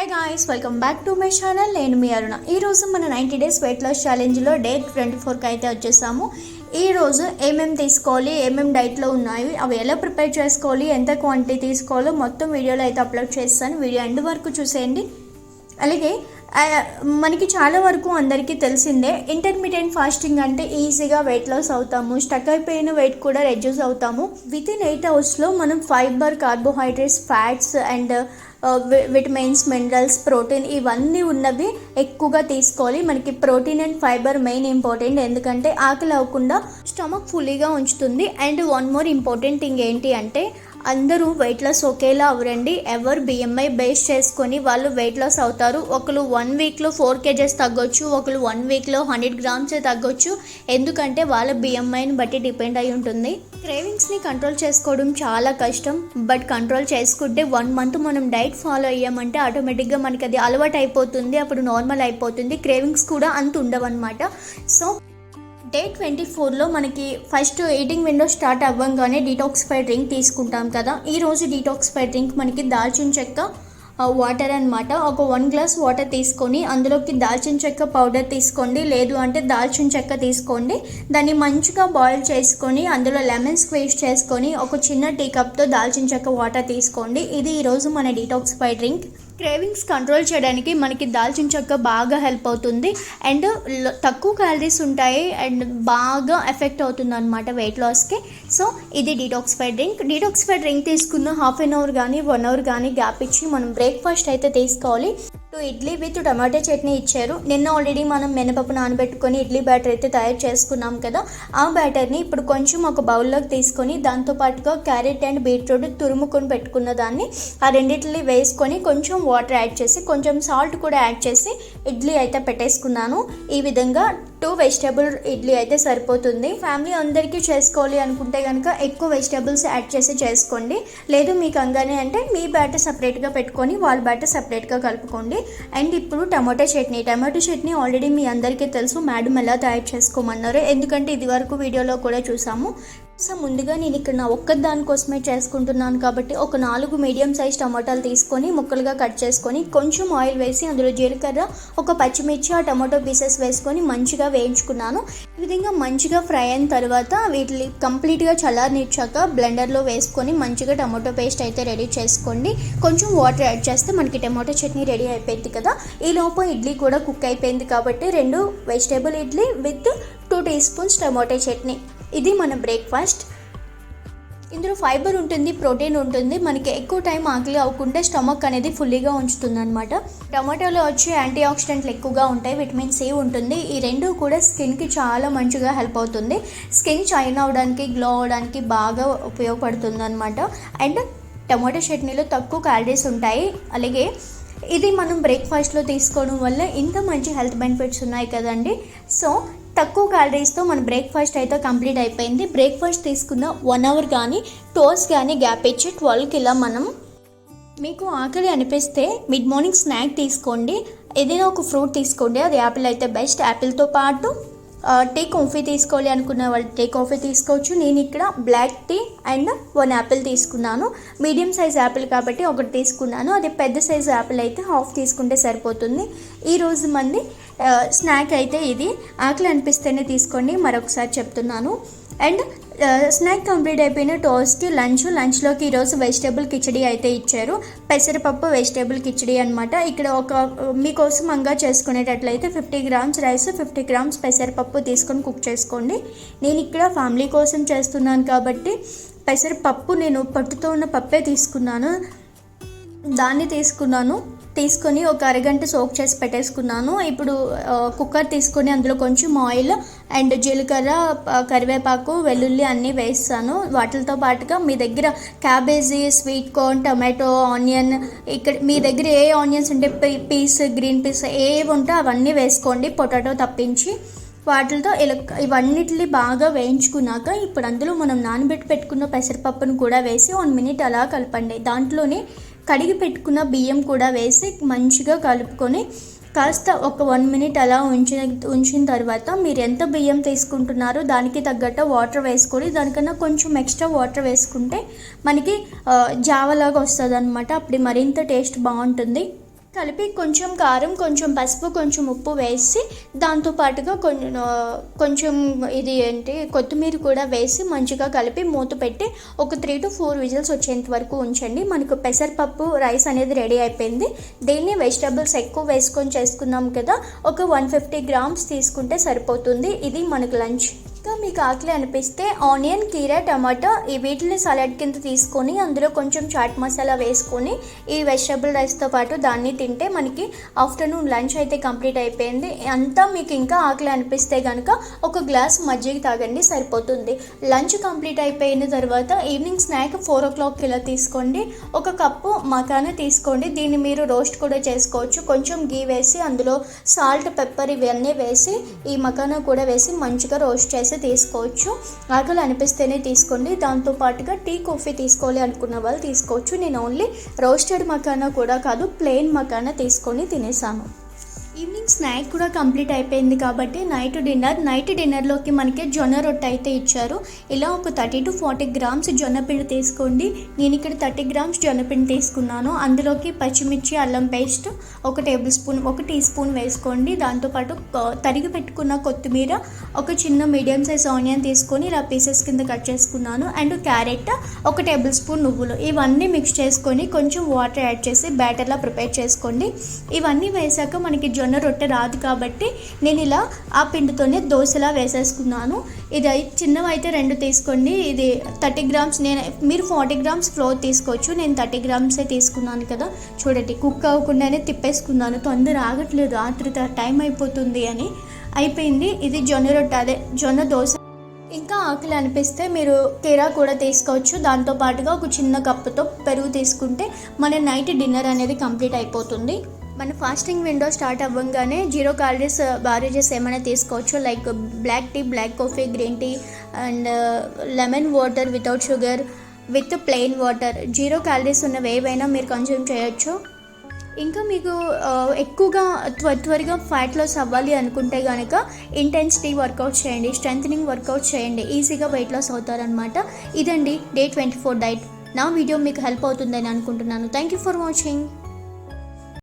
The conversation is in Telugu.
Hi guys, welcome back to my channel. నేను మీ అరుణ. ఈరోజు మన 90 డేస్ వెయిట్ లాస్ ఛాలెంజ్లో డే 24కి అయితే వచ్చేసాము. ఈరోజు ఏమేమి తీసుకోవాలి, ఏమేమి డైట్లో ఉన్నాయి, అవి ఎలా ప్రిపేర్ చేసుకోవాలి, ఎంత క్వాంటిటీ తీసుకోవాలో మొత్తం వీడియోలో అయితే అప్లోడ్ చేస్తాను. వీడియో ఎండ్ వరకు చూసేయండి. అలాగే మనకి చాలా వరకు అందరికీ తెలిసిందే, ఇంటర్మీడియట్ ఫాస్టింగ్ అంటే ఈజీగా వెయిట్ లాస్ అవుతాము, స్టక్ అయిపోయిన వెయిట్ కూడా రెడ్యూస్ అవుతాము. వితిన్ 8 అవర్స్లో మనం fibre, carbohydrates, fats and vitamins, minerals, protein ఇవన్నీ ఉన్నవి ఎక్కువగా తీసుకోవాలి. మనకి protein and fibre main important, ఎందుకంటే ఆకలి అవ్వకుండా స్టమక్ ఫుల్లీగా ఉంచుతుంది. And one more important thing ఏంటి అంటే, అందరూ వెయిట్ లాస్ ఒకేలా అవ్వరండి. ఎవరు బిఎంఐ బేస్ చేసుకొని వాళ్ళు వెయిట్ లాస్ అవుతారు. ఒకరు 1 వీక్లో 4 kgs తగ్గొచ్చు, ఒకరు 1 వీక్లో 100 grams తగ్గొచ్చు. ఎందుకంటే వాళ్ళ బిఎంఐని బట్టి డిపెండ్ అయి ఉంటుంది. క్రేవింగ్స్ని కంట్రోల్ చేసుకోవడం చాలా కష్టం, బట్ కంట్రోల్ చేసుకుంటే 1 month మనం డైట్ ఫాలో అయ్యామంటే ఆటోమేటిక్గా మనకి అది అలవాటు అయిపోతుంది. అప్పుడు నార్మల్ అయిపోతుంది. క్రేవింగ్స్ కూడా అంత ఉండవన్నమాట. సో డే 24లో మనకి ఫస్ట్ ఈటింగ్ విండో స్టార్ట్ అవ్వగానే డీటాక్సిఫై డ్రింక్ తీసుకుంటాం కదా. ఈరోజు డీటాక్సిఫై డ్రింక్ మనకి దాల్చిన చెక్క, వాటర్ అనమాట. ఒక 1 glass వాటర్ తీసుకొని అందులోకి దాల్చిన చెక్క పౌడర్ తీసుకోండి, లేదు అంటే దాల్చిన చెక్క తీసుకోండి. దాన్ని మంచిగా బాయిల్ చేసుకొని అందులో లెమన్ స్క్వీజ్ చేసుకొని ఒక చిన్న టీ కప్తో దాల్చిన చెక్క వాటర్ తీసుకోండి. ఇది ఈరోజు మన డీటాక్సిఫై డ్రింక్. క్రేవింగ్స్ కంట్రోల్ చేయడానికి మనకి దాల్చిన చెక్క బాగా హెల్ప్ అవుతుంది అండ్ తక్కువ క్యాలరీస్ ఉంటాయి అండ్ బాగా ఎఫెక్ట్ అవుతుంది అనమాట వెయిట్ లాస్కి. సో ఇది డీటాక్సిఫై డ్రింక్. డీటాక్సిఫై డ్రింక్ తీసుకున్న 1/2 hour కానీ 1 hour కానీ గ్యాప్ ఇచ్చి మనం బ్రేక్ఫాస్ట్ అయితే తీసుకోవాలి. 2 ఇడ్లీ విత్ టమాటో చట్నీ ఇచ్చారు. నిన్న ఆల్రెడీ మనం మినపప్పు నానబెట్టుకొని ఇడ్లీ బ్యాటర్ అయితే తయారు చేసుకున్నాం కదా. ఆ బ్యాటర్ని ఇప్పుడు కొంచెం ఒక బౌల్లోకి తీసుకొని దాంతోపాటుగా క్యారెట్ అండ్ బీట్రూట్ తురుముకొని పెట్టుకున్న దాన్ని ఆ రెండింటిని వేసుకొని కొంచెం వాటర్ యాడ్ చేసి కొంచెం సాల్ట్ కూడా యాడ్ చేసి ఇడ్లీ అయితే పెట్టేసుకున్నాను. ఈ విధంగా 2 వెజిటేబుల్ ఇడ్లీ అయితే సరిపోతుంది. ఫ్యామిలీ అందరికీ చేసుకోవాలి అనుకుంటే కనుక ఎక్కువ వెజిటేబుల్స్ యాడ్ చేసి చేసుకోండి. లేదు మీకు అంగానే అంటే మీ బ్యాటర్ సపరేట్గా పెట్టుకొని వాళ్ళ బ్యాటర్ సపరేట్గా కలుపుకోండి. అండ్ ఇప్పుడు టమాటో చట్నీ ఆల్రెడీ మీ అందరికీ తెలుసు మేడం ఎలా తయారు చేసుకోమన్నారు, ఎందుకంటే ఇది వరకు వీడియోలో కూడా చూసాము. సో ముందుగా నేను ఇక్కడ నా ఒక్క దానికోసమే చేసుకుంటున్నాను కాబట్టి ఒక 4 మీడియం సైజ్ టమాటాలు తీసుకొని ముక్కలుగా కట్ చేసుకొని కొంచెం ఆయిల్ వేసి అందులో జీలకర్ర, ఒక పచ్చిమిర్చి, ఆ టమాటో పీసెస్ వేసుకొని మంచిగా వేయించుకున్నాను. ఈ విధంగా మంచిగా ఫ్రై అయిన తర్వాత వీటిని కంప్లీట్గా చల్లారనిచ్చాక బ్లెండర్లో వేసుకొని మంచిగా టమాటో పేస్ట్ అయితే రెడీ చేసుకోండి. కొంచెం వాటర్ యాడ్ చేస్తే మనకి టమాటో చట్నీ రెడీ అయిపోయింది కదా. ఈ లోపు ఇడ్లీ కూడా కుక్ అయిపోయింది కాబట్టి 2 vegetable idli with 2 teaspoons tomato chutney. ఇది మన బ్రేక్ఫాస్ట్. ఇందులో ఫైబర్ ఉంటుంది, ప్రోటీన్ ఉంటుంది. మనకి ఎక్కువ టైం ఆకలి అవ్వకుంటే స్టమక్ అనేది ఫుల్లీగా ఉంచుతుంది అనమాట. టమాటోలో వచ్చే యాంటీ ఆక్సిడెంట్లు ఎక్కువగా ఉంటాయి, విటమిన్ సి ఉంటుంది. ఈ రెండు కూడా స్కిన్కి చాలా మంచిగా హెల్ప్ అవుతుంది. స్కిన్ షైన్ అవ్వడానికి, గ్లో అవ్వడానికి బాగా ఉపయోగపడుతుంది అనమాట. అండ్ టమాటో చట్నీలో తక్కువ క్యాలరీస్ ఉంటాయి. అలాగే ఇది మనం బ్రేక్ఫాస్ట్లో తీసుకోవడం వల్ల ఇంత మంచి హెల్త్ బెనిఫిట్స్ ఉన్నాయి కదండి. సో తక్కువ క్యాలరీస్తో మన బ్రేక్ఫాస్ట్ అయితే కంప్లీట్ అయిపోయింది. బ్రేక్ఫాస్ట్ తీసుకున్న 1 hour కానీ టోస్ట్ కానీ గ్యాప్ ఇచ్చి 12కి ఇలా మనం మీకు ఆకలి అనిపిస్తే మిడ్ మార్నింగ్ స్నాక్ తీసుకోండి. ఏదైనా ఒక ఫ్రూట్ తీసుకోండి, అది యాపిల్ అయితే బెస్ట్. యాపిల్తో పాటు టీ కాఫీ తీసుకోవాలి అనుకున్న వాళ్ళు టీ కాఫీ తీసుకోవచ్చు. నేను ఇక్కడ బ్లాక్ టీ అండ్ 1 apple తీసుకున్నాను. మీడియం సైజ్ యాపిల్ కాబట్టి 1 తీసుకున్నాను. అదే పెద్ద సైజ్ యాపిల్ అయితే 1/2 తీసుకుంటే సరిపోతుంది. ఈరోజు మంది స్నాక్ అయితే ఇది. ఆకలి అనిపిస్తేనే తీసుకోండి, మరొకసారి చెప్తున్నాను. అండ్ స్నాక్ కంప్లీట్ అయిపోయిన టోస్ట్కి లంచ్లోకి ఈరోజు వెజిటేబుల్ కిచడీ అయితే ఇచ్చారు. పెసరపప్పు వెజిటేబుల్ కిచడీ అనమాట. ఇక్కడ ఒక మీకోసం అంగా చేసుకునేటట్లయితే 50 grams రైస్, 50 grams పెసరపప్పు తీసుకొని కుక్ చేసుకోండి. నేను ఇక్కడ ఫ్యామిలీ కోసం చేస్తున్నాను కాబట్టి పెసరపప్పు నేను పట్టుతో ఉన్న పప్పే తీసుకున్నాను. దాన్ని తీసుకొని ఒక అరగంట సోక్ చేసి పెట్టేసుకున్నాను. ఇప్పుడు కుక్కర్ తీసుకొని అందులో కొంచెం ఆయిల్ అండ్ జీలకర్ర, కరివేపాకు, వెల్లుల్లి అన్నీ వేస్తాను. వాటితో పాటుగా మీ దగ్గర cabbage, sweet corn, tomato, onion, ఇక్కడ మీ దగ్గర ఏ ఆనియన్స్ ఉంటే పీస్, గ్రీన్ పీస్ ఏవి ఉంటే అవన్నీ వేసుకోండి, పొటాటో తప్పించి. వాటితో ఇవన్నిటిని బాగా వేయించుకున్నాక ఇప్పుడు అందులో మనం నానబెట్టి పెట్టుకున్న పెసరపప్పును కూడా వేసి 1 minute అలా కలపండి. దాంట్లోనే కడిగి పెట్టుకున్న బియ్యం కూడా వేసి మంచిగా కలుపుకొని కాస్త ఒక 1 minute అలా ఉంచిన తర్వాత మీరు ఎంత బియ్యం తీసుకుంటున్నారో దానికి తగ్గట్టు వాటర్ వేసుకొని దానికన్నా కొంచెం ఎక్స్ట్రా వాటర్ వేసుకుంటే మనకి జావలాగా వస్తుంది అనమాట. అప్పుడు మరింత టేస్ట్ బాగుంటుంది. కలిపి కొంచెం కారం, కొంచెం పసుపు, కొంచెం ఉప్పు వేసి దాంతోపాటుగా కొంచెం ఇది కొత్తిమీర కూడా వేసి మంచిగా కలిపి మూత పెట్టి ఒక 3 to 4 విజిల్స్ వచ్చేంత వరకు ఉంచండి. మనకు పెసరపప్పు రైస్ అనేది రెడీ అయిపోయింది. దీన్ని వెజిటబుల్స్ ఎక్కువ వేసుకొని చేసుకున్నాం కదా, ఒక 150 grams తీసుకుంటే సరిపోతుంది. ఇది మనకు లంచ్. మీకు ఆకలి అనిపిస్తే ఆనియన్, కీరా, టమాటా ఈ వీటిని సలాడ్ కింద తీసుకొని అందులో కొంచెం చాట్ మసాలా వేసుకొని ఈ వెజిటబుల్ రైస్తో పాటు దాన్ని తింటే మనకి ఆఫ్టర్నూన్ లంచ్ అయితే కంప్లీట్ అయిపోయింది. అంతా మీకు ఇంకా ఆకలి అనిపిస్తే కనుక ఒక గ్లాస్ మజ్జిగ తాగండి, సరిపోతుంది. లంచ్ కంప్లీట్ అయిపోయిన తర్వాత ఈవినింగ్ స్నాక్ 4 o'clock ఇలా తీసుకోండి. ఒక కప్పు మకానా తీసుకోండి. దీన్ని మీరు రోస్ట్ కూడా చేసుకోవచ్చు. కొంచెం గీ వేసి అందులో సాల్ట్, పెప్పర్ ఇవన్నీ వేసి ఈ మకానా కూడా వేసి మంచిగా రోస్ట్ చేసి తీసుకోవచ్చు. ఆకలి అనిపిస్తేనే తీసుకోండి. దాంతోపాటుగా టీ, కాఫీ తీసుకోవాలి అనుకున్న వాళ్ళు తీసుకోవచ్చు. నేను ఓన్లీ రోస్టెడ్ మకానా కూడా కాదు, ప్లెయిన్ మకానా తీసుకొని తినేసాను. ఈవినింగ్ స్నాక్ కూడా కంప్లీట్ అయిపోయింది కాబట్టి నైట్ డిన్నర్లోకి మనకి జొన్న రొట్టె అయితే ఇచ్చారు. ఇలా ఒక 30 to 40 grams జొన్నపిండి తీసుకోండి. నేను ఇక్కడ 30 grams జొన్నపిండి తీసుకున్నాను. అందులోకి పచ్చిమిర్చి, అల్లం పేస్ట్ 1 టీ స్పూన్ వేసుకోండి. దాంతోపాటు తరిగి పెట్టుకున్న కొత్తిమీర, ఒక చిన్న మీడియం సైజ్ ఆనియన్ తీసుకొని ఇలా పీసెస్ కింద కట్ చేసుకున్నాను. అండ్ క్యారెట్, 1 tablespoon నువ్వులు, ఇవన్నీ మిక్స్ చేసుకొని కొంచెం వాటర్ యాడ్ చేసి బ్యాటర్లా ప్రిపేర్ చేసుకోండి. ఇవన్నీ వేసాక మనకి జొన్న రొట్టె రాదు కాబట్టి నేను ఇలా ఆ పిండితోనే దోశలా వేసేసుకున్నాను. ఇది చిన్నవైతే 2 తీసుకోండి. ఇది 30 grams, మీరు 40 grams ఫ్లోర్ తీసుకోవచ్చు. నేను 30 grams తీసుకున్నాను కదా. చూడండి, కుక్ అవ్వకుండానే తిప్పేసుకున్నాను. తొందర ఆగట్లేదు, రాత్రి టైం అయిపోతుంది అని. అయిపోయింది. ఇది జొన్న రొట్టె, అదే జొన్న దోశ. ఇంకా ఆకలి అనిపిస్తే మీరు కీరా కూడా తీసుకోవచ్చు. దాంతోపాటుగా ఒక చిన్న కప్పుతో పెరుగు తీసుకుంటే మన నైట్ డిన్నర్ అనేది కంప్లీట్ అయిపోతుంది. మన ఫాస్టింగ్ విండో స్టార్ట్ అవ్వగానే 0 calories బారేజెస్ ఏమైనా తీసుకోవచ్చు. Like black tea, black coffee, green tea and lemon water without sugar, with plain water. 0 calories ఉన్నవి ఏవైనా మీరు కన్జ్యూమ్ చేయొచ్చు. ఇంకా మీకు ఎక్కువగా త్వరగా ఫ్యాట్ లాస్ అవ్వాలి అనుకుంటే కనుక ఇంటెన్సిటీ వర్కౌట్ చేయండి, స్ట్రెంథనింగ్ వర్కౌట్ చేయండి, ఈజీగా వెయిట్ లాస్ అవుతారనమాట. ఇదండి Day 24 డైట్. నా వీడియో మీకు హెల్ప్ అవుతుందని అనుకుంటున్నాను. Thank you for watching.